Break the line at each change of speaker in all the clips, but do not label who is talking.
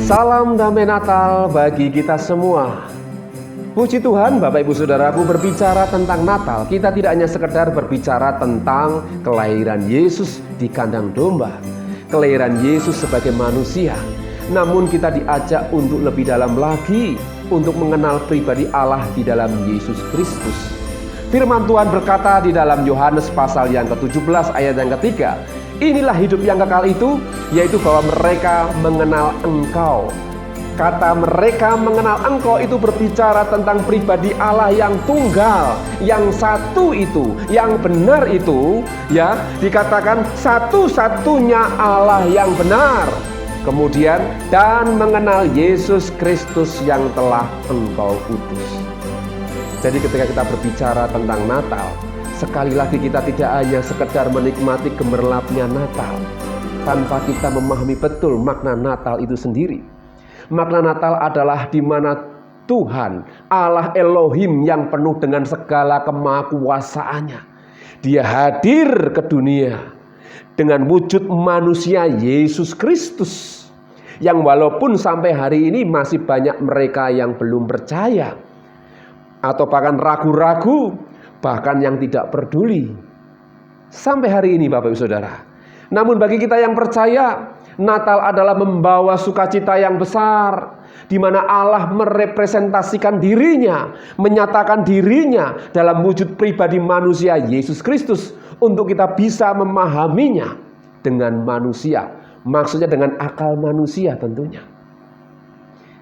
Salam damai Natal bagi kita semua. Puji Tuhan, Bapak Ibu Saudaraku, berbicara tentang Natal, kita tidak hanya sekedar berbicara tentang kelahiran Yesus di kandang domba, kelahiran Yesus sebagai manusia, namun kita diajak untuk lebih dalam lagi, untuk mengenal pribadi Allah di dalam Yesus Kristus. Firman Tuhan berkata di dalam Yohanes pasal yang ke-17 ayat yang ketiga, inilah hidup yang kekal itu, yaitu bahwa mereka mengenal Engkau. Kata mereka mengenal Engkau itu berbicara tentang pribadi Allah yang tunggal, yang satu itu, yang benar itu, ya, dikatakan satu-satunya Allah yang benar. Kemudian, dan mengenal Yesus Kristus yang telah Engkau utus. Jadi ketika kita berbicara tentang Natal, sekali lagi kita tidak hanya sekedar menikmati gemerlapnya Natal tanpa kita memahami betul makna Natal itu sendiri. Makna Natal adalah di mana Tuhan, Allah Elohim yang penuh dengan segala kemahakuasaannya, Dia hadir ke dunia dengan wujud manusia Yesus Kristus, yang walaupun sampai hari ini masih banyak mereka yang belum percaya atau bahkan ragu-ragu, bahkan yang tidak peduli sampai hari ini, Bapak Ibu Saudara. Namun bagi kita yang percaya, Natal adalah membawa sukacita yang besar, di mana Allah merepresentasikan dirinya, menyatakan dirinya dalam wujud pribadi manusia Yesus Kristus, untuk kita bisa memahaminya dengan manusia, maksudnya dengan akal manusia tentunya.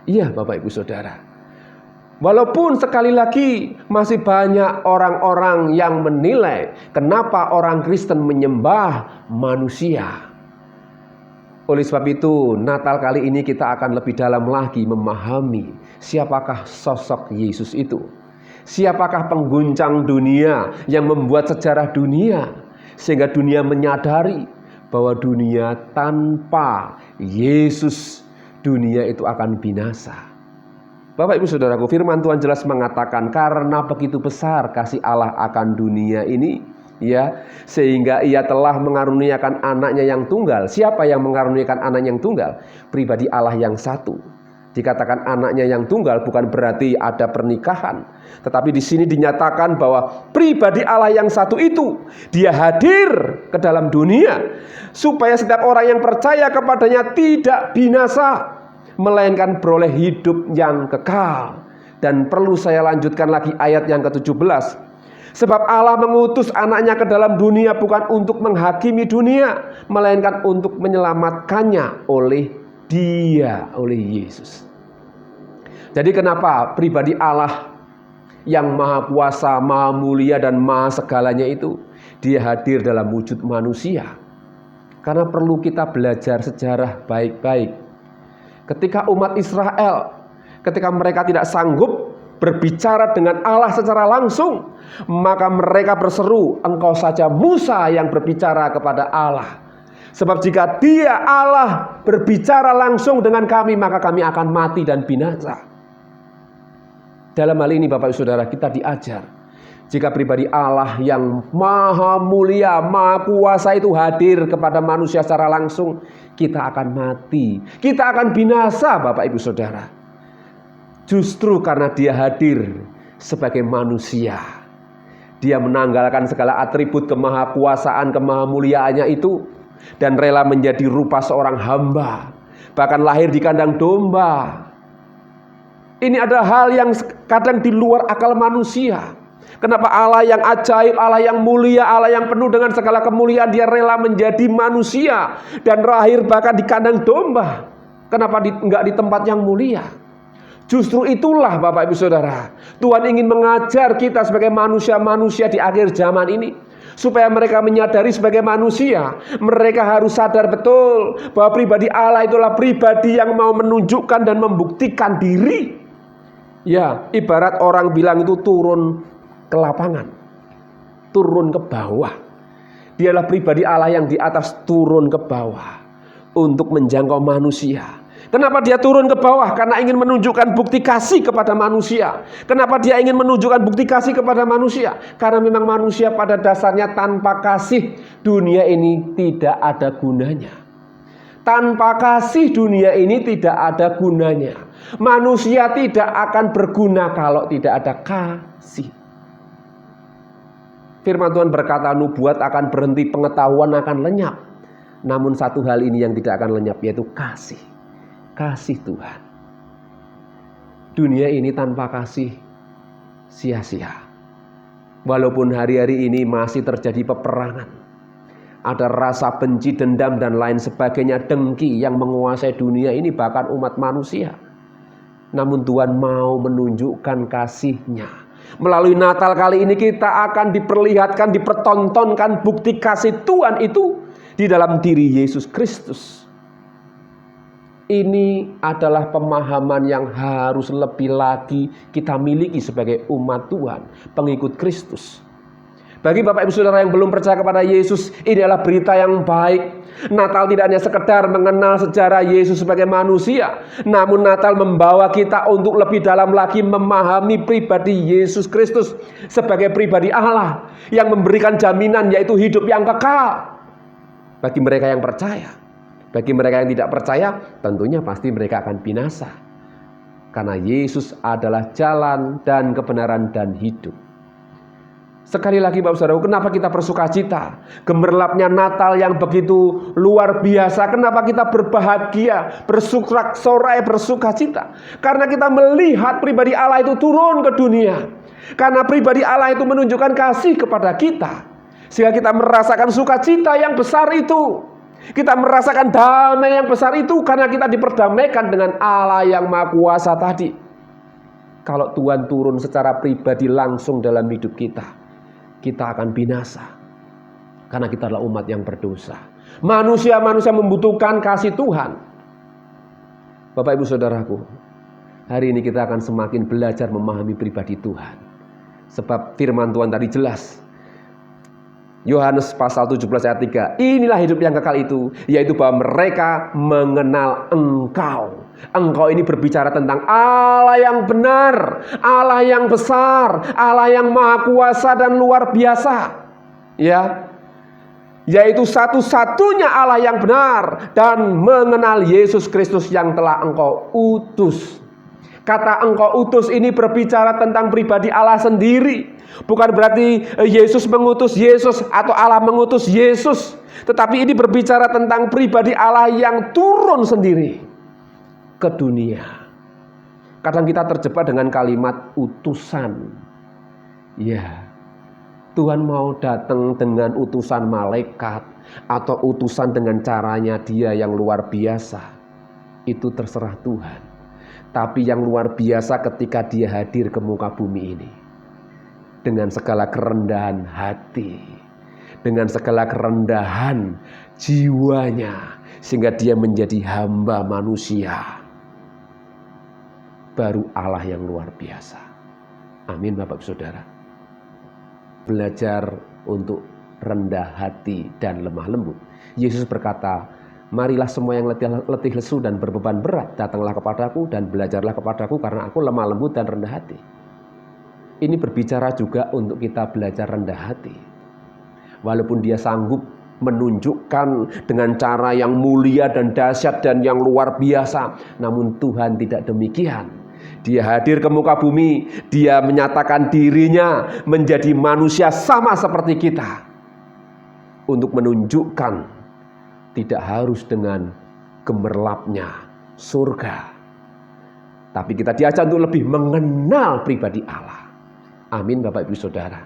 Iya, Bapak Ibu Saudara. Walaupun sekali lagi masih banyak orang-orang yang menilai kenapa orang Kristen menyembah manusia. Oleh sebab itu, Natal kali ini kita akan lebih dalam lagi memahami siapakah sosok Yesus itu. Siapakah pengguncang dunia yang membuat sejarah dunia, sehingga dunia menyadari bahwa dunia tanpa Yesus, dunia itu akan binasa. Bapak Ibu Saudaraku, firman Tuhan jelas mengatakan karena begitu besar kasih Allah akan dunia ini, ya, sehingga Ia telah mengaruniakan anaknya yang tunggal. Siapa yang mengaruniakan anak yang tunggal? Pribadi Allah yang satu. Dikatakan anaknya yang tunggal bukan berarti ada pernikahan, tetapi di sini dinyatakan bahwa pribadi Allah yang satu itu Dia hadir ke dalam dunia supaya setiap orang yang percaya kepadanya tidak binasa, melainkan beroleh hidup yang kekal. Dan perlu saya lanjutkan lagi ayat yang ke-17. Sebab Allah mengutus anaknya ke dalam dunia bukan untuk menghakimi dunia, melainkan untuk menyelamatkannya oleh Dia, oleh Yesus. Jadi kenapa pribadi Allah yang maha kuasa, maha mulia dan maha segalanya itu, Dia hadir dalam wujud manusia? Karena perlu kita belajar sejarah baik-baik. Ketika umat Israel, ketika mereka tidak sanggup berbicara dengan Allah secara langsung, maka mereka berseru, engkau saja Musa yang berbicara kepada Allah. Sebab jika Dia Allah berbicara langsung dengan kami, maka kami akan mati dan binasa. Dalam hal ini Bapak Ibu Saudara, kita diajar, jika pribadi Allah yang maha mulia, maha kuasa itu hadir kepada manusia secara langsung, kita akan mati, kita akan binasa, Bapak Ibu Saudara. Justru karena Dia hadir sebagai manusia, Dia menanggalkan segala atribut kemahakuasaan, kemahamuliaannya itu, dan rela menjadi rupa seorang hamba, bahkan lahir di kandang domba. Ini adalah hal yang kadang di luar akal manusia. Kenapa Allah yang ajaib, Allah yang mulia, Allah yang penuh dengan segala kemuliaan, Dia rela menjadi manusia dan lahir bahkan di kandang domba? Kenapa enggak di tempat yang mulia? Justru itulah Bapak Ibu Saudara, Tuhan ingin mengajar kita sebagai manusia-manusia di akhir zaman ini, supaya mereka menyadari sebagai manusia, mereka harus sadar betul bahwa pribadi Allah itulah pribadi yang mau menunjukkan dan membuktikan diri. Ya, ibarat orang bilang itu turun ke lapangan, turun ke bawah. Dialah pribadi Allah yang di atas turun ke bawah untuk menjangkau manusia. Kenapa Dia turun ke bawah? Karena ingin menunjukkan bukti kasih kepada manusia. Kenapa Dia ingin menunjukkan bukti kasih kepada manusia? Karena memang manusia pada dasarnya tanpa kasih, dunia ini tidak ada gunanya. Tanpa kasih dunia ini tidak ada gunanya. Manusia tidak akan berguna kalau tidak ada kasih. Firman Tuhan berkata nubuat akan berhenti, pengetahuan akan lenyap. Namun satu hal ini yang tidak akan lenyap, yaitu kasih. Kasih Tuhan. Dunia ini tanpa kasih sia-sia. Walaupun hari-hari ini masih terjadi peperangan, ada rasa benci, dendam, dan lain sebagainya, dengki yang menguasai dunia ini, bahkan umat manusia. Namun Tuhan mau menunjukkan kasih-Nya. Melalui Natal kali ini kita akan diperlihatkan, dipertontonkan bukti kasih Tuhan itu di dalam diri Yesus Kristus. Ini adalah pemahaman yang harus lebih lagi kita miliki sebagai umat Tuhan, pengikut Kristus. Bagi Bapak Ibu Saudara yang belum percaya kepada Yesus, ini adalah berita yang baik. Natal tidak hanya sekedar mengenal sejarah Yesus sebagai manusia, namun Natal membawa kita untuk lebih dalam lagi memahami pribadi Yesus Kristus sebagai pribadi Allah yang memberikan jaminan, yaitu hidup yang kekal bagi mereka yang percaya. Bagi mereka yang tidak percaya, tentunya pasti mereka akan binasa. Karena Yesus adalah jalan dan kebenaran dan hidup. Sekali lagi Bapak Saudara, kenapa kita bersuka cita? Gemerlapnya Natal yang begitu luar biasa. Kenapa kita berbahagia, bersorak-sorai, bersuka cita? Karena kita melihat pribadi Allah itu turun ke dunia. Karena pribadi Allah itu menunjukkan kasih kepada kita, sehingga kita merasakan sukacita yang besar itu. Kita merasakan damai yang besar itu karena kita diperdamaikan dengan Allah yang Maha Kuasa tadi. Kalau Tuhan turun secara pribadi langsung dalam hidup kita, kita akan binasa. Karena kita adalah umat yang berdosa. Manusia-manusia membutuhkan kasih Tuhan. Bapak Ibu Saudaraku, hari ini kita akan semakin belajar memahami pribadi Tuhan. Sebab firman Tuhan tadi jelas. Yohanes pasal 17 ayat 3. Inilah hidup yang kekal itu, yaitu bahwa mereka mengenal Engkau. Engkau ini berbicara tentang Allah yang benar, Allah yang besar, Allah yang maha kuasa dan luar biasa. Ya, yaitu satu-satunya Allah yang benar dan mengenal Yesus Kristus yang telah Engkau utus. Kata Engkau utus ini berbicara tentang pribadi Allah sendiri. Bukan berarti Yesus mengutus Yesus atau Allah mengutus Yesus. Tetapi ini berbicara tentang pribadi Allah yang turun sendiri ke dunia. Kadang kita terjebak dengan kalimat utusan. Ya, Tuhan mau datang dengan utusan malaikat atau utusan dengan caranya Dia yang luar biasa. Itu terserah Tuhan. Tapi yang luar biasa ketika Dia hadir ke muka bumi ini dengan segala kerendahan hati, dengan segala kerendahan jiwanya, sehingga Dia menjadi hamba manusia. Baru Allah yang luar biasa. Amin Bapak Saudara. Belajar untuk rendah hati dan lemah lembut. Yesus berkata, marilah semua yang letih lesu dan berbeban berat, datanglah kepadaku dan belajarlah kepadaku, karena aku lemah lembut dan rendah hati. Ini berbicara juga untuk kita belajar rendah hati. Walaupun Dia sanggup menunjukkan dengan cara yang mulia dan dahsyat dan yang luar biasa, namun Tuhan tidak demikian. Dia hadir ke muka bumi, Dia menyatakan dirinya menjadi manusia sama seperti kita, untuk menunjukkan tidak harus dengan gemerlapnya surga, tapi kita diajak untuk lebih mengenal pribadi Allah. Amin Bapak Ibu Saudara.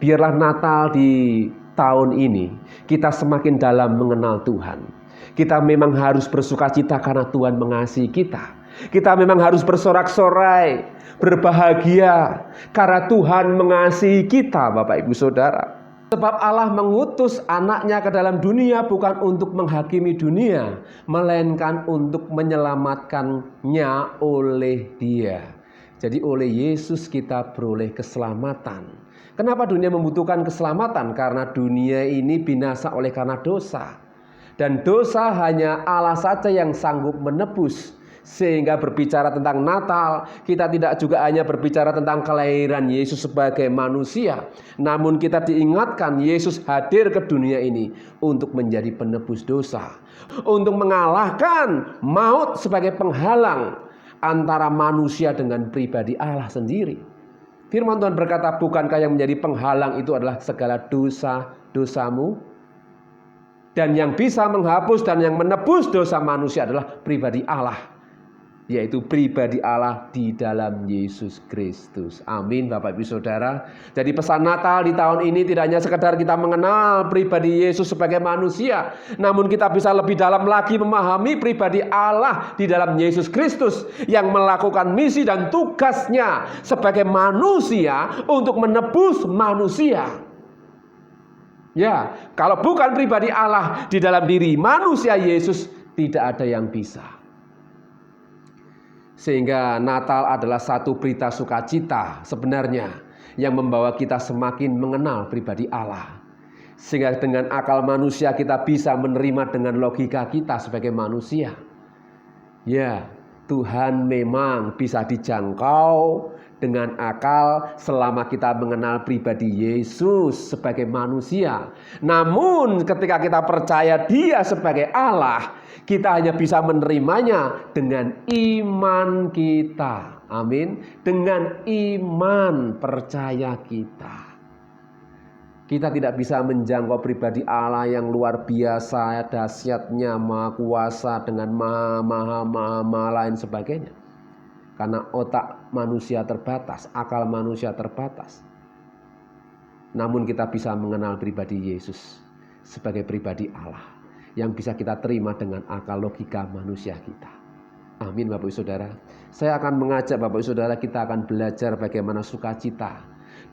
Biarlah Natal di tahun ini kita semakin dalam mengenal Tuhan. Kita memang harus bersukacita karena Tuhan mengasihi kita. Kita memang harus bersorak-sorai, berbahagia karena Tuhan mengasihi kita Bapak Ibu Saudara. Sebab Allah mengutus anaknya ke dalam dunia bukan untuk menghakimi dunia, melainkan untuk menyelamatkannya oleh Dia. Jadi oleh Yesus kita beroleh keselamatan. Kenapa dunia membutuhkan keselamatan? Karena dunia ini binasa karena dosa. Dan dosa hanya Allah saja yang sanggup menebus. Sehingga berbicara tentang Natal, kita tidak juga hanya berbicara tentang kelahiran Yesus sebagai manusia, namun kita diingatkan Yesus hadir ke dunia ini untuk menjadi penebus dosa, untuk mengalahkan maut sebagai penghalang antara manusia dengan pribadi Allah sendiri. Firman Tuhan berkata, bukankah yang menjadi penghalang itu adalah segala dosa-dosamu? Dan yang bisa menghapus dan yang menebus dosa manusia adalah pribadi Allah, yaitu pribadi Allah di dalam Yesus Kristus. Amin Bapak Ibu Saudara. Jadi pesan Natal di tahun ini tidak hanya sekedar kita mengenal pribadi Yesus sebagai manusia, namun kita bisa lebih dalam lagi memahami pribadi Allah di dalam Yesus Kristus yang melakukan misi dan tugasnya sebagai manusia untuk menebus manusia. Ya, kalau bukan pribadi Allah di dalam diri manusia Yesus, tidak ada yang bisa. Sehingga Natal adalah satu berita sukacita sebenarnya yang membawa kita semakin mengenal pribadi Allah. Sehingga dengan akal manusia kita bisa menerima dengan logika kita sebagai manusia. Ya, Tuhan memang bisa dijangkau dengan akal selama kita mengenal pribadi Yesus sebagai manusia. Namun ketika kita percaya Dia sebagai Allah, kita hanya bisa menerimanya dengan iman kita. Amin. Dengan iman percaya kita. Kita tidak bisa menjangkau pribadi Allah yang luar biasa, dahsyatnya, maha kuasa dengan maha lain sebagainya. Karena otak manusia terbatas, akal manusia terbatas. Namun kita bisa mengenal pribadi Yesus sebagai pribadi Allah yang bisa kita terima dengan akal logika manusia kita. Amin Bapak Ibu Saudara. Saya akan mengajak Bapak Ibu Saudara, kita akan belajar bagaimana sukacita,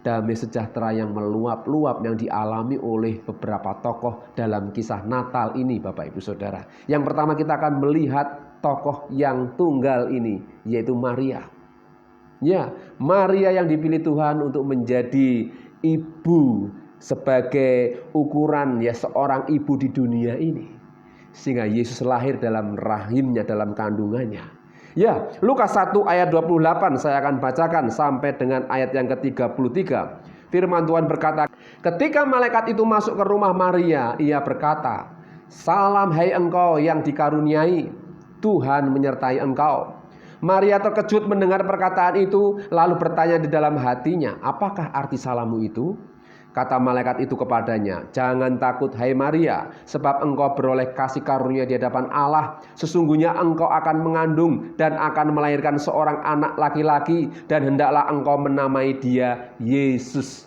damai sejahtera yang meluap-luap yang dialami oleh beberapa tokoh dalam kisah Natal ini Bapak Ibu Saudara. Yang pertama kita akan melihat tokoh yang tunggal ini, yaitu Maria. Ya, Maria yang dipilih Tuhan untuk menjadi ibu sebagai ukuran ya seorang ibu di dunia ini. Sehingga Yesus lahir dalam rahimnya, dalam kandungannya. Ya, Lukas 1 ayat 28 saya akan bacakan sampai dengan ayat yang ke-33. Firman Tuhan berkata, ketika malaikat itu masuk ke rumah Maria, ia berkata, "Salam hai engkau yang dikaruniai, Tuhan menyertai engkau." Maria terkejut mendengar perkataan itu, lalu bertanya di dalam hatinya, "Apakah arti salammu itu?" Kata malaikat itu kepadanya, "Jangan takut hai Maria, sebab engkau beroleh kasih karunia di hadapan Allah. Sesungguhnya engkau akan mengandung dan akan melahirkan seorang anak laki-laki, dan hendaklah engkau menamai dia Yesus."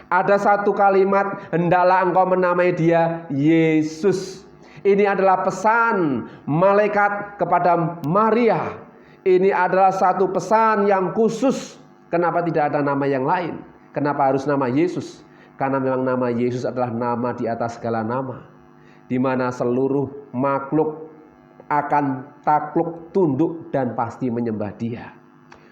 Ada satu kalimat, hendaklah engkau menamai dia Yesus. Ini adalah pesan malaikat kepada Maria. Ini adalah satu pesan yang khusus. Kenapa tidak ada nama yang lain? Kenapa harus nama Yesus? Karena memang nama Yesus adalah nama di atas segala nama, di mana seluruh makhluk akan takluk, tunduk, dan pasti menyembah Dia.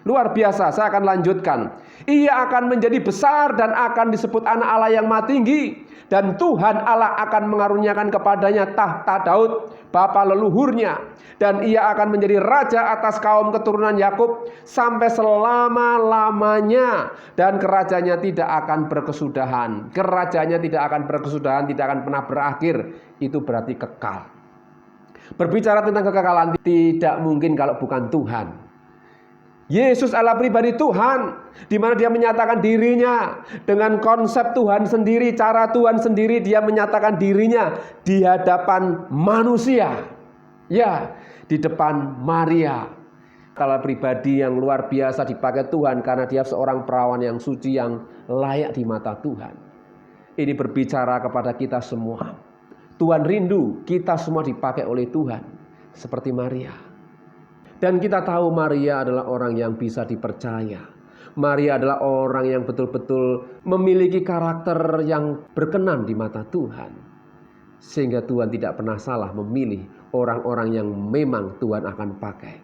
Luar biasa, saya akan lanjutkan. Ia akan menjadi besar dan akan disebut anak Allah yang Maha Tinggi. Dan Tuhan Allah akan mengaruniakan kepadanya tahta Daud, bapa leluhurnya. Dan ia akan menjadi raja atas kaum keturunan Yakub sampai selama-lamanya. Dan kerajaannya tidak akan berkesudahan. Kerajaannya tidak akan berkesudahan, tidak akan pernah berakhir. Itu berarti kekal. Berbicara tentang kekekalan tidak mungkin kalau bukan Tuhan. Yesus adalah pribadi Tuhan, di mana Dia menyatakan dirinya dengan konsep Tuhan sendiri, cara Tuhan sendiri. Dia menyatakan dirinya di hadapan manusia, ya, di depan Maria. Kalau pribadi yang luar biasa dipakai Tuhan karena Dia seorang perawan yang suci, yang layak di mata Tuhan. Ini berbicara kepada kita semua. Tuhan rindu kita semua dipakai oleh Tuhan seperti Maria. Dan kita tahu Maria adalah orang yang bisa dipercaya. Maria adalah orang yang betul-betul memiliki karakter yang berkenan di mata Tuhan. Sehingga Tuhan tidak pernah salah memilih orang-orang yang memang Tuhan akan pakai.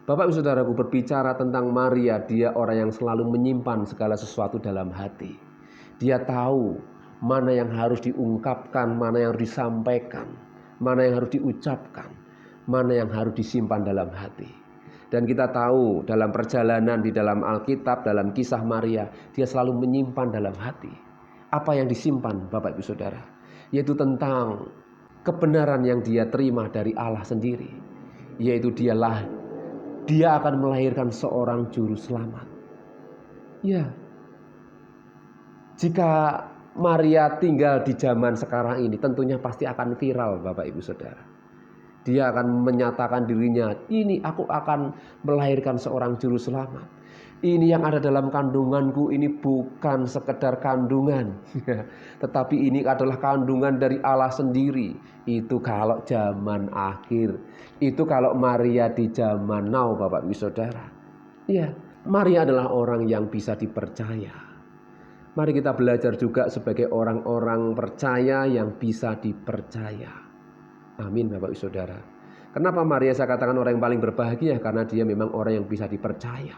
Bapak Ibu Saudaraku, berbicara tentang Maria, dia orang yang selalu menyimpan segala sesuatu dalam hati. Dia tahu mana yang harus diungkapkan, mana yang harus disampaikan, mana yang harus diucapkan. mana yang harus disimpan dalam hati. Dan kita tahu dalam perjalanan di dalam Alkitab, dalam kisah Maria, dia selalu menyimpan dalam hati. Apa yang disimpan Bapak Ibu Saudara? Yaitu tentang kebenaran yang dia terima dari Allah sendiri. Yaitu dia akan melahirkan seorang juru selamat. Ya, jika Maria tinggal di zaman sekarang ini, tentunya pasti akan viral Bapak Ibu Saudara. Dia akan menyatakan dirinya, ini aku akan melahirkan seorang juru selamat. Ini yang ada dalam kandunganku ini bukan sekedar kandungan, tetapi ini adalah kandungan dari Allah sendiri. Itu kalau zaman akhir. Itu kalau Maria di zaman now Bapak Ibu Saudara. Ya, Maria adalah orang yang bisa dipercaya. Mari kita belajar juga sebagai orang-orang percaya yang bisa dipercaya. Amin Bapak Ibu Saudara. Kenapa Maria saya katakan orang yang paling berbahagia? Karena dia memang orang yang bisa dipercaya.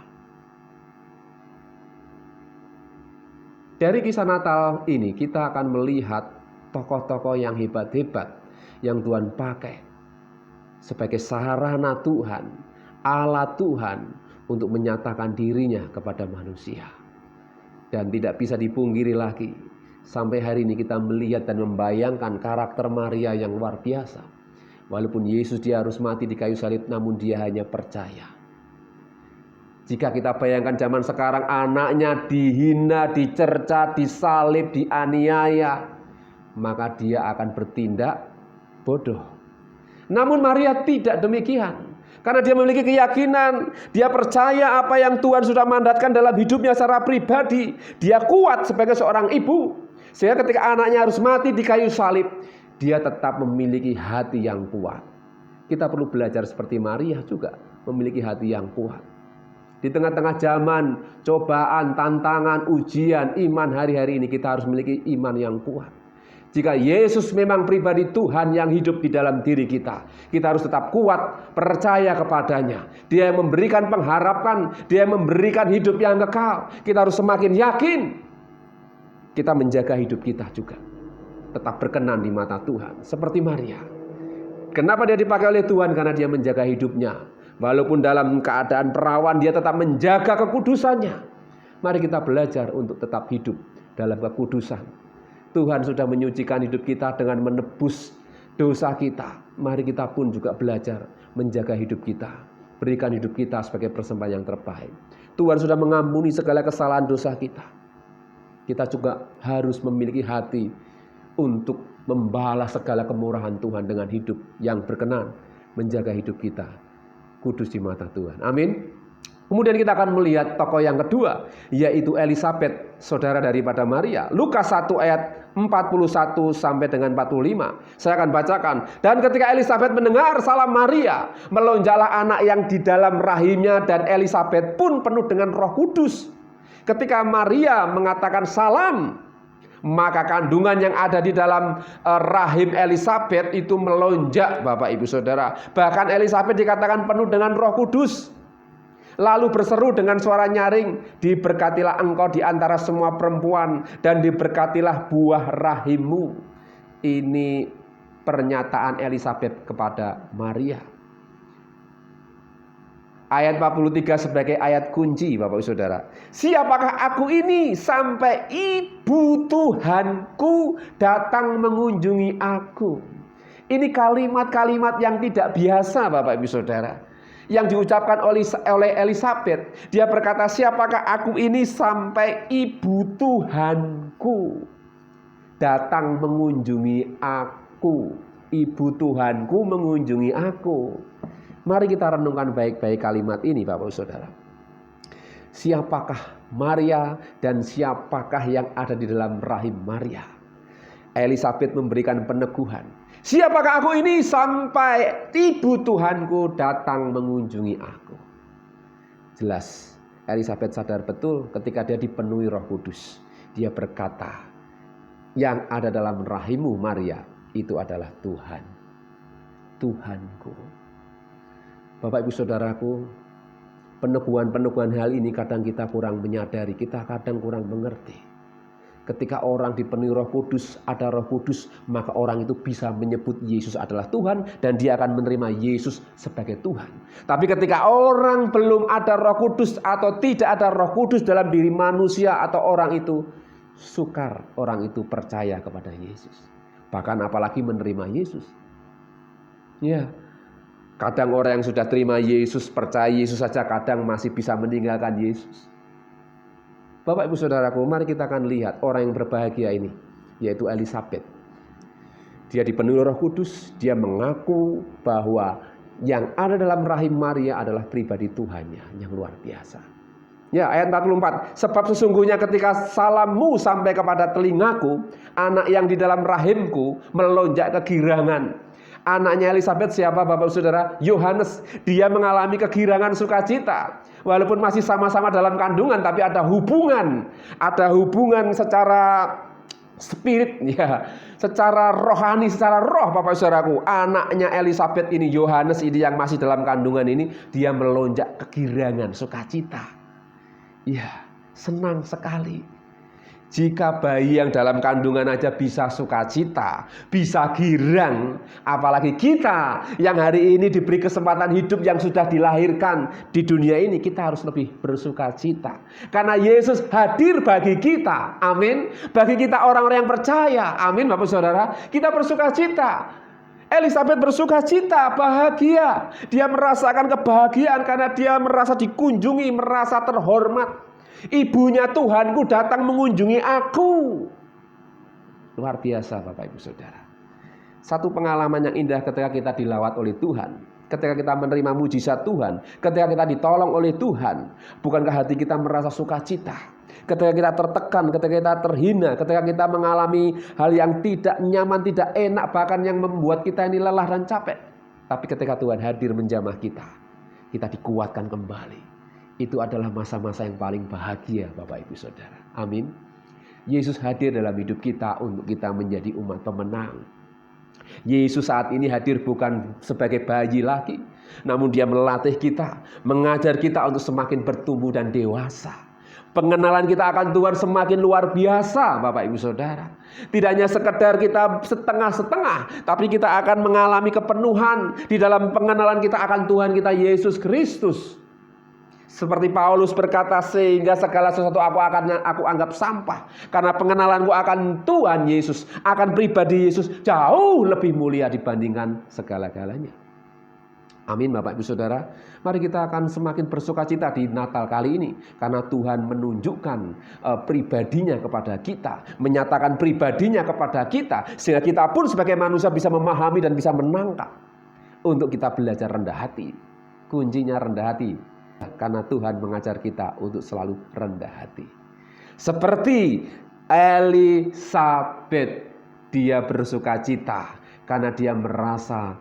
Dari kisah Natal ini kita akan melihat tokoh-tokoh yang hebat-hebat yang Tuhan pakai sebagai sarana Tuhan, Allah Tuhan untuk menyatakan dirinya kepada manusia. Dan tidak bisa dipungkiri lagi, sampai hari ini kita melihat dan membayangkan karakter Maria yang luar biasa. Walaupun Yesus dia harus mati di kayu salib, namun dia hanya percaya. Jika kita bayangkan zaman sekarang anaknya dihina, dicerca, disalib, dianiaya, maka dia akan bertindak bodoh. Namun Maria tidak demikian. Karena dia memiliki keyakinan, dia percaya apa yang Tuhan sudah mandatkan dalam hidupnya secara pribadi. Dia kuat sebagai seorang ibu. Sehingga ketika anaknya harus mati di kayu salib, dia tetap memiliki hati yang kuat. Kita perlu belajar seperti Maria juga, memiliki hati yang kuat. Di tengah-tengah zaman, cobaan, tantangan, ujian, iman hari-hari ini kita harus memiliki iman yang kuat. Jika Yesus memang pribadi Tuhan yang hidup di dalam diri kita, kita harus tetap kuat, percaya kepadanya. Dia yang memberikan pengharapan, dia yang memberikan hidup yang kekal. Kita harus semakin yakin. Kita menjaga hidup kita juga tetap berkenan di mata Tuhan, seperti Maria. Kenapa dia dipakai oleh Tuhan? Karena dia menjaga hidupnya. Walaupun dalam keadaan perawan, dia tetap menjaga kekudusannya. Mari kita belajar untuk tetap hidup dalam kekudusan. Tuhan sudah menyucikan hidup kita dengan menebus dosa kita. Mari kita pun juga belajar menjaga hidup kita. Berikan hidup kita sebagai persembahan yang terbaik. Tuhan sudah mengampuni segala kesalahan dosa kita. Kita juga harus memiliki hati untuk membalas segala kemurahan Tuhan dengan hidup yang berkenan. Menjaga hidup kita kudus di mata Tuhan. Amin. Kemudian kita akan melihat tokoh yang kedua, yaitu Elisabet, saudara daripada Maria. Lukas 1 ayat 41 sampai dengan 45. Saya akan bacakan. Dan ketika Elisabet mendengar salam Maria, melonjaklah anak yang di dalam rahimnya, dan Elisabet pun penuh dengan Roh Kudus. Ketika Maria mengatakan salam, maka kandungan yang ada di dalam rahim Elisabet itu melonjak, Bapak Ibu Saudara. Bahkan Elisabet dikatakan penuh dengan Roh Kudus. Lalu berseru dengan suara nyaring, diberkatilah engkau di antara semua perempuan, dan diberkatilah buah rahimmu. Ini pernyataan Elisabet kepada Maria. Ayat 43 sebagai ayat kunci, Bapak Ibu Saudara. Siapakah aku ini sampai ibu Tuhanku datang mengunjungi aku? Ini kalimat-kalimat yang tidak biasa, Bapak Ibu Saudara, yang diucapkan oleh Elisabet. Dia berkata, siapakah aku ini sampai ibu Tuhanku datang mengunjungi aku. Ibu Tuhanku mengunjungi aku. Mari kita renungkan baik-baik kalimat ini, Bapak Saudara. Siapakah Maria dan siapakah yang ada di dalam rahim Maria? Elisabet memberikan peneguhan. Siapakah aku ini sampai ibu Tuhanku datang mengunjungi aku? Jelas, Elisabet sadar betul ketika dia dipenuhi Roh Kudus. Dia berkata, yang ada dalam rahimmu Maria itu adalah Tuhan. Tuhanku. Bapak Ibu Saudaraku, peneguhan-peneguhan hal ini kadang kita kurang menyadari, kita kadang kurang mengerti. Ketika orang dipenuhi Roh Kudus, ada Roh Kudus, maka orang itu bisa menyebut Yesus adalah Tuhan dan dia akan menerima Yesus sebagai Tuhan. Tapi ketika orang belum ada Roh Kudus atau tidak ada Roh Kudus dalam diri manusia atau orang itu, sukar orang itu percaya kepada Yesus. Bahkan apalagi menerima Yesus. Ya, kadang orang yang sudah terima Yesus, percaya Yesus saja kadang masih bisa meninggalkan Yesus. Bapak Ibu Saudaraku, mari kita akan lihat orang yang berbahagia ini, yaitu Elisabet. Dia dipenuhi Roh Kudus, dia mengaku bahwa yang ada dalam rahim Maria adalah pribadi Tuhannya yang luar biasa. Ya, ayat 44, sebab sesungguhnya ketika salammu sampai kepada telingaku, anak yang di dalam rahimku melonjak kegirangan. Anaknya Elisabet siapa Bapak Saudara? Yohanes. Dia mengalami kegirangan sukacita. Walaupun masih sama-sama dalam kandungan, tapi ada hubungan. Ada hubungan secara spirit, ya, secara rohani, secara roh Bapak Saudaraku. Anaknya Elisabet ini, Yohanes ini yang masih dalam kandungan ini, dia melonjak kegirangan sukacita. Ya, senang sekali. Jika bayi yang dalam kandungan aja bisa sukacita, bisa girang, apalagi kita yang hari ini diberi kesempatan hidup yang sudah dilahirkan di dunia ini, kita harus lebih bersukacita. Karena Yesus hadir bagi kita, amin. Bagi kita orang-orang yang percaya, amin Bapak Saudara, kita bersukacita. Elisabet bersukacita, bahagia. Dia merasakan kebahagiaan karena dia merasa dikunjungi, merasa terhormat. Ibunya Tuhanku datang mengunjungi aku. Luar biasa Bapak Ibu Saudara. Satu pengalaman yang indah ketika kita dilawat oleh Tuhan, ketika kita menerima mujizat Tuhan, ketika kita ditolong oleh Tuhan. Bukankah hati kita merasa sukacita? Ketika kita tertekan, ketika kita terhina, ketika kita mengalami hal yang tidak nyaman, tidak enak, bahkan yang membuat kita ini lelah dan capek. Tapi ketika Tuhan hadir menjamah kita, kita dikuatkan kembali. Itu adalah masa-masa yang paling bahagia Bapak Ibu Saudara. Amin. Yesus hadir dalam hidup kita untuk kita menjadi umat pemenang. Yesus saat ini hadir bukan sebagai bayi lagi, namun dia melatih kita, mengajar kita untuk semakin bertumbuh dan dewasa. Pengenalan kita akan Tuhan semakin luar biasa Bapak Ibu Saudara. Tidak hanya sekedar kita setengah-setengah, tapi kita akan mengalami kepenuhan di dalam pengenalan kita akan Tuhan kita Yesus Kristus. Seperti Paulus berkata, sehingga segala sesuatu aku anggap sampah. Karena pengenalanku akan Tuhan Yesus, akan pribadi Yesus jauh lebih mulia dibandingkan segala-galanya. Amin Bapak Ibu Saudara. Mari kita akan semakin bersukacita di Natal kali ini. Karena Tuhan menunjukkan pribadinya kepada kita. Menyatakan pribadinya kepada kita. Sehingga kita pun sebagai manusia bisa memahami dan bisa menangkap. Untuk kita belajar rendah hati. Kuncinya rendah hati. Karena Tuhan mengajar kita untuk selalu rendah hati. Seperti Elisabet, dia bersukacita karena dia merasa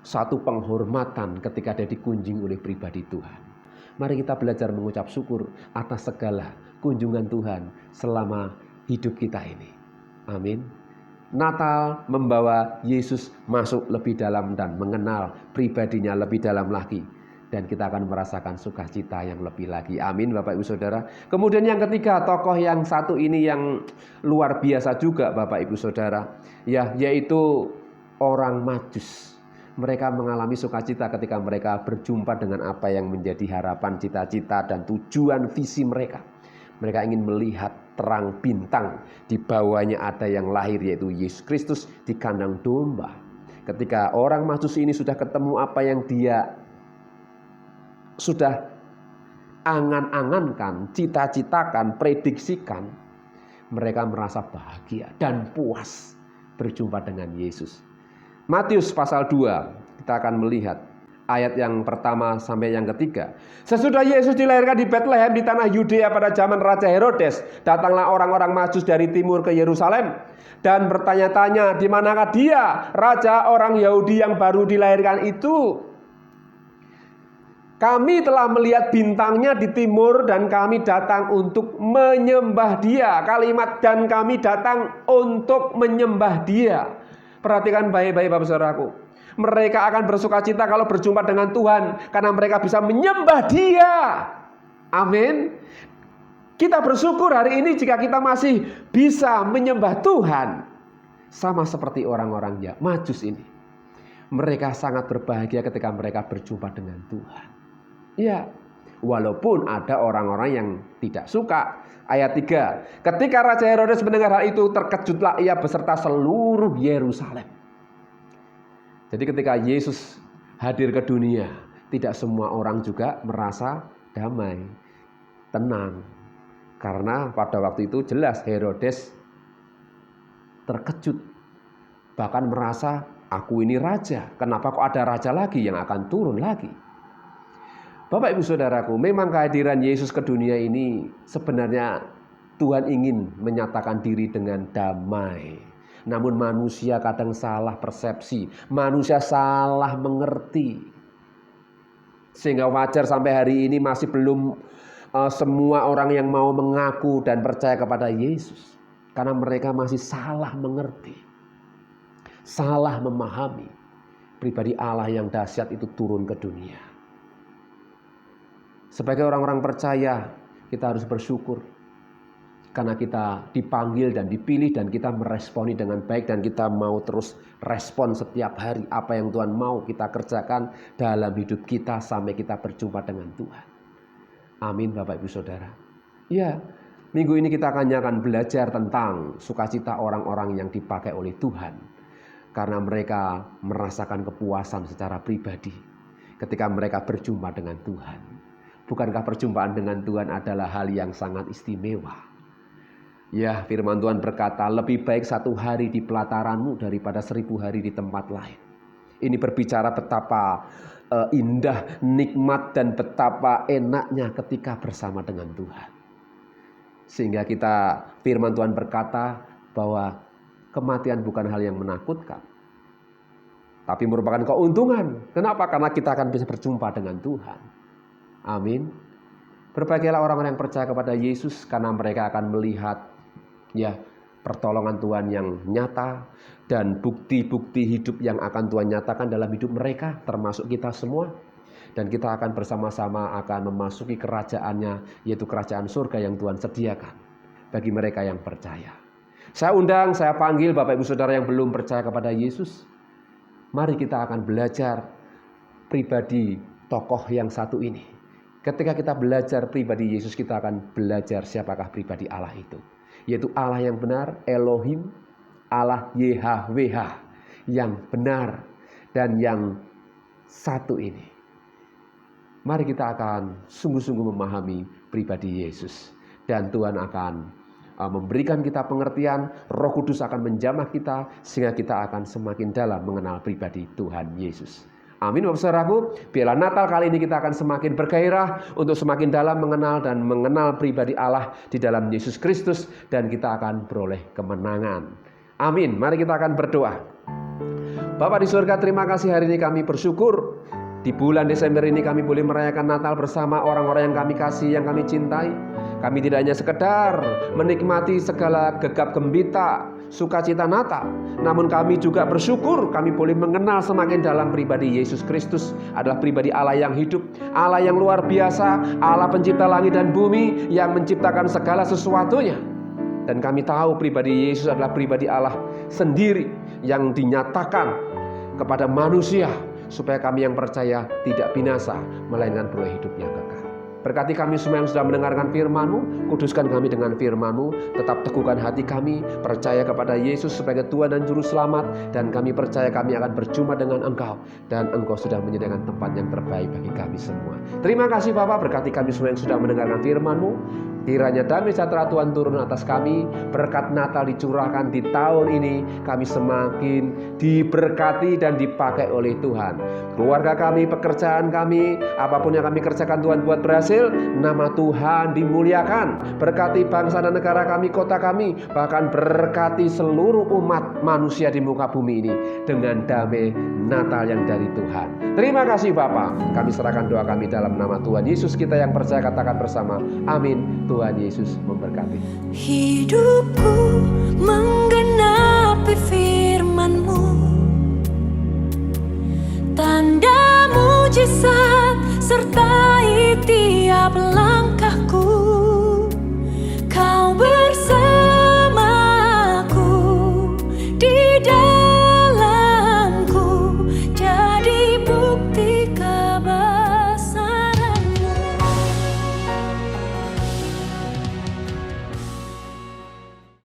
satu penghormatan ketika dia dikunjungi oleh pribadi Tuhan. Mari kita belajar mengucap syukur atas segala kunjungan Tuhan selama hidup kita ini. Amin. Natal membawa Yesus masuk lebih dalam dan mengenal pribadinya lebih dalam lagi. Dan kita akan merasakan sukacita yang lebih lagi. Amin Bapak Ibu Saudara. Kemudian yang ketiga, tokoh yang satu ini yang luar biasa juga Bapak Ibu Saudara. Yaitu orang Majus. Mereka mengalami sukacita ketika mereka berjumpa dengan apa yang menjadi harapan, cita-cita dan tujuan visi mereka. Mereka ingin melihat terang bintang, di bawahnya ada yang lahir yaitu Yesus Kristus di kandang domba. Ketika orang Majus ini sudah ketemu apa yang dia sudah angan-angankan, cita-citakan, prediksikan, mereka merasa bahagia dan puas berjumpa dengan Yesus. Matius pasal 2, kita akan melihat ayat yang pertama sampai yang ketiga. Sesudah Yesus dilahirkan di Bethlehem di tanah Yudea pada zaman Raja Herodes, datanglah orang-orang Majus dari timur ke Yerusalem dan bertanya-tanya, di manakah dia, raja orang Yahudi yang baru dilahirkan itu? Kami telah melihat bintangnya di timur dan kami datang untuk menyembah dia. Kalimat dan kami datang untuk menyembah dia. Perhatikan baik-baik Bapak Saudaraku. Mereka akan bersukacita kalau berjumpa dengan Tuhan karena mereka bisa menyembah Dia. Amin. Kita bersyukur hari ini jika kita masih bisa menyembah Tuhan. Sama seperti orang-orang Majus ini. Mereka sangat berbahagia ketika mereka berjumpa dengan Tuhan. Ya, walaupun ada orang-orang yang tidak suka. Ayat 3. Ketika Raja Herodes mendengar hal itu, terkejutlah ia beserta seluruh Yerusalem. Jadi ketika Yesus hadir ke dunia, tidak semua orang juga merasa damai, tenang. Karena pada waktu itu jelas Herodes terkejut. Bahkan merasa, aku ini raja. Kenapa kok ada raja lagi yang akan turun lagi? Bapak Ibu Saudaraku, memang kehadiran Yesus ke dunia ini sebenarnya Tuhan ingin menyatakan diri dengan damai. Namun manusia kadang salah persepsi. Manusia salah mengerti. Sehingga wajar sampai hari ini masih belum semua orang yang mau mengaku dan percaya kepada Yesus. Karena mereka masih salah mengerti. Salah memahami. Pribadi Allah yang dahsyat itu turun ke dunia. Sebagai orang-orang percaya, kita harus bersyukur. Karena kita dipanggil dan dipilih dan kita meresponi dengan baik. Dan kita mau terus respon setiap hari. Apa yang Tuhan mau kita kerjakan dalam hidup kita sampai kita berjumpa dengan Tuhan. Amin Bapak Ibu Saudara. Ya, minggu ini kita akan belajar tentang sukacita orang-orang yang dipakai oleh Tuhan. Karena mereka merasakan kepuasan secara pribadi ketika mereka berjumpa dengan Tuhan. Bukankah perjumpaan dengan Tuhan adalah hal yang sangat istimewa? Ya, firman Tuhan berkata, lebih baik 1 hari di pelataranmu daripada 1000 hari di tempat lain. Ini berbicara betapa indah, nikmat dan betapa enaknya ketika bersama dengan Tuhan. Sehingga firman Tuhan berkata bahwa kematian bukan hal yang menakutkan, tapi merupakan keuntungan. Kenapa? Karena kita akan bisa berjumpa dengan Tuhan. Amin. Berbahagialah orang-orang yang percaya kepada Yesus karena mereka akan melihat pertolongan Tuhan yang nyata dan bukti-bukti hidup yang akan Tuhan nyatakan dalam hidup mereka, termasuk kita semua. Dan kita akan bersama-sama akan memasuki kerajaannya, yaitu kerajaan surga yang Tuhan sediakan bagi mereka yang percaya. Saya panggil Bapak Ibu Saudara yang belum percaya kepada Yesus. Mari kita akan belajar pribadi tokoh yang satu ini. Ketika kita belajar pribadi Yesus, kita akan belajar siapakah pribadi Allah itu. Yaitu Allah yang benar, Elohim, Allah YHWH, yang benar dan yang satu ini. Mari kita akan sungguh-sungguh memahami pribadi Yesus. Dan Tuhan akan memberikan kita pengertian, Roh Kudus akan menjamah kita, sehingga kita akan semakin dalam mengenal pribadi Tuhan Yesus. Amin Bapak Saudaraku, biarlah Natal kali ini kita akan semakin bergairah untuk semakin dalam mengenal pribadi Allah di dalam Yesus Kristus, dan kita akan beroleh kemenangan. Amin. Mari kita akan berdoa. Bapa di surga, terima kasih hari ini kami bersyukur. Di bulan Desember ini kami boleh merayakan Natal bersama orang-orang yang kami kasih, yang kami cintai. Kami tidak hanya sekedar menikmati segala gegap gembita, sukacita Natal, namun kami juga bersyukur kami boleh mengenal semakin dalam pribadi Yesus Kristus adalah pribadi Allah yang hidup, Allah yang luar biasa, Allah pencipta langit dan bumi yang menciptakan segala sesuatunya. Dan kami tahu pribadi Yesus adalah pribadi Allah sendiri yang dinyatakan kepada manusia supaya kami yang percaya tidak binasa melainkan beroleh hidup yang kekal. Berkati kami semua yang sudah mendengarkan firman-Mu, kuduskan kami dengan firman-Mu, tetap teguhkan hati kami, percaya kepada Yesus sebagai Tuhan dan Juru Selamat, dan kami percaya kami akan berjumpa dengan Engkau, dan Engkau sudah menyediakan tempat yang terbaik bagi kami semua. Terima kasih Bapa, berkati kami semua yang sudah mendengarkan firman-Mu, kiranya damai sejahtera Tuhan turun atas kami, berkat Natal dicurahkan di tahun ini, kami semakin diberkati dan dipakai oleh Tuhan. Keluarga kami, pekerjaan kami, apapun yang kami kerjakan Tuhan buat berhasil, nama Tuhan dimuliakan. Berkati bangsa dan negara kami, kota kami, bahkan berkati seluruh umat manusia di muka bumi ini dengan damai Natal yang dari Tuhan. Terima kasih Bapa, kami serahkan doa kami dalam nama Tuhan Yesus. Kita yang percaya katakan bersama, amin. Tuhan Yesus memberkati.
Hidupku menggenapi firman-Mu, tanda mujizat sertai tiap langkah.